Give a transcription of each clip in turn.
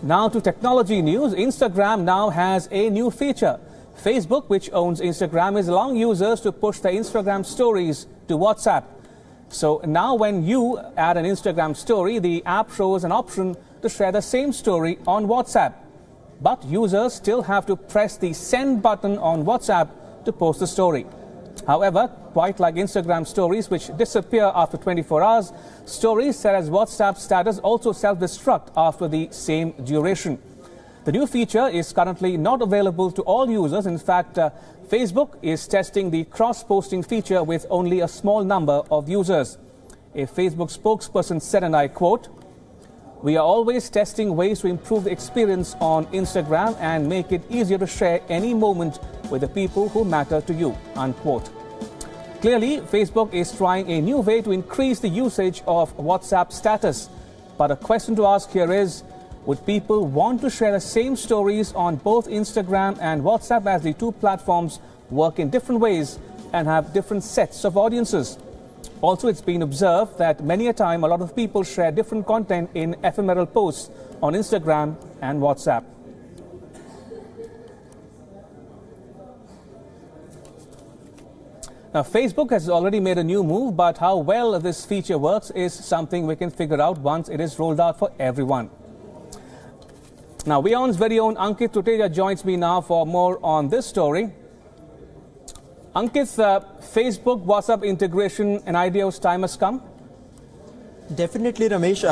Now to technology news. Instagram now has a new feature. Facebook, which owns Instagram, is allowing users to push their Instagram stories to WhatsApp. So now when you add an Instagram story, the app shows an option to share the same story on WhatsApp. But users still have to press the send button on WhatsApp to post the story. However, quite like Instagram stories, which disappear after 24 hours, stories set as WhatsApp status also self-destruct after the same duration. The new feature is currently not available to all users. In fact, Facebook is testing the cross-posting feature with only a small number of users. A Facebook spokesperson said, and I quote, "We are always testing ways to improve the experience on Instagram and make it easier to share any moment with the people who matter to you," unquote. Clearly, Facebook is trying a new way to increase the usage of WhatsApp status. But a question to ask here is, would people want to share the same stories on both Instagram and WhatsApp, as the two platforms work in different ways and have different sets of audiences? Also, it's been observed that many a time a lot of people share different content in ephemeral posts on Instagram and WhatsApp. Now, Facebook has already made a new move, but how well this feature works is something we can figure out once it is rolled out for everyone. Now, WION's very own Ankit Tuteja joins me now for more on this story. Ankit, Facebook WhatsApp integration, an idea whose time has come? Definitely, Ramesh.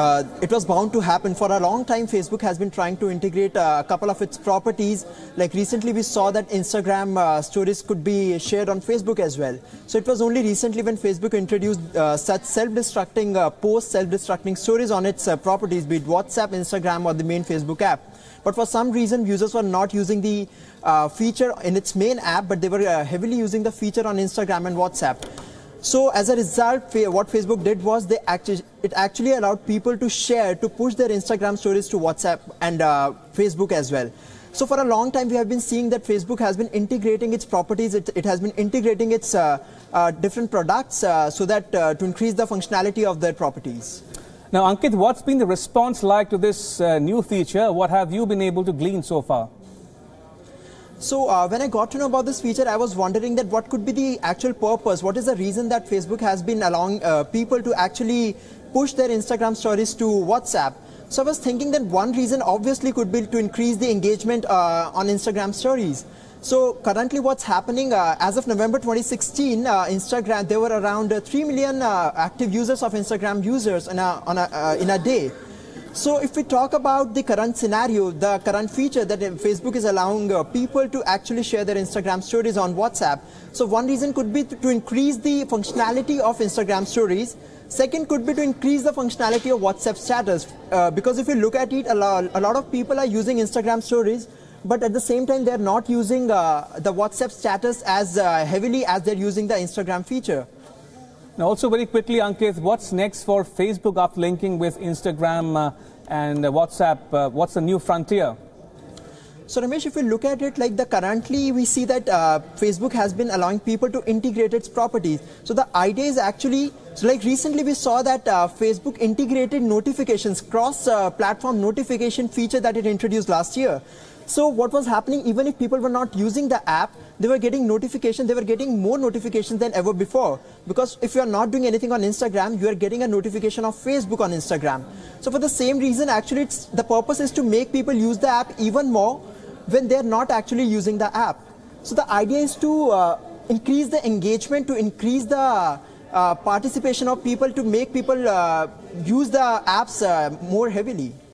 It was bound to happen. For a long time, Facebook has been trying to integrate a couple of its properties. Like recently, we saw that Instagram stories could be shared on Facebook as well. So it was only recently when Facebook introduced such self-destructing posts, self-destructing stories on its properties, be it WhatsApp, Instagram, or the main Facebook app. But for some reason, users were not using the feature in its main app, but they were heavily using the feature on Instagram and WhatsApp. So as a result, what Facebook did was it actually allowed people to share, to push their Instagram stories to WhatsApp and Facebook as well. So for a long time, we have been seeing that Facebook has been integrating its properties. It has been integrating its different products so that to increase the functionality of their properties. Now, Ankit, what's been the response like to this new feature? What have you been able to glean so far? So when I got to know about this feature, I was wondering that what could be the actual purpose? What is the reason that Facebook has been allowing people to actually push their Instagram stories to WhatsApp? So I was thinking that one reason obviously could be to increase the engagement on Instagram stories. So currently what's happening, as of November 2016, Instagram, there were around 3 million active users of Instagram users in a day. So if we talk about the current scenario, the current feature that Facebook is allowing people to actually share their Instagram stories on WhatsApp. So one reason could be to increase the functionality of Instagram stories. Second could be to increase the functionality of WhatsApp status. Because if you look at it, a lot of people are using Instagram stories, but at the same time, they're not using the WhatsApp status as heavily as they're using the Instagram feature. Now, also very quickly, Ankit, what's next for Facebook after linking with Instagram and WhatsApp? What's the new frontier? So Ramesh, if you look at it, like currently we see that Facebook has been allowing people to integrate its properties. So the idea is actually, so like recently we saw that Facebook integrated notifications, cross-platform notification feature that it introduced last year. So what was happening, even if people were not using the app, they were getting notifications, they were getting more notifications than ever before. Because if you are not doing anything on Instagram, you are getting a notification of Facebook on Instagram. So for the same reason, actually, the purpose is to make people use the app even more when they're not actually using the app. So the idea is to increase the engagement, to increase the participation of people, to make people use the apps more heavily.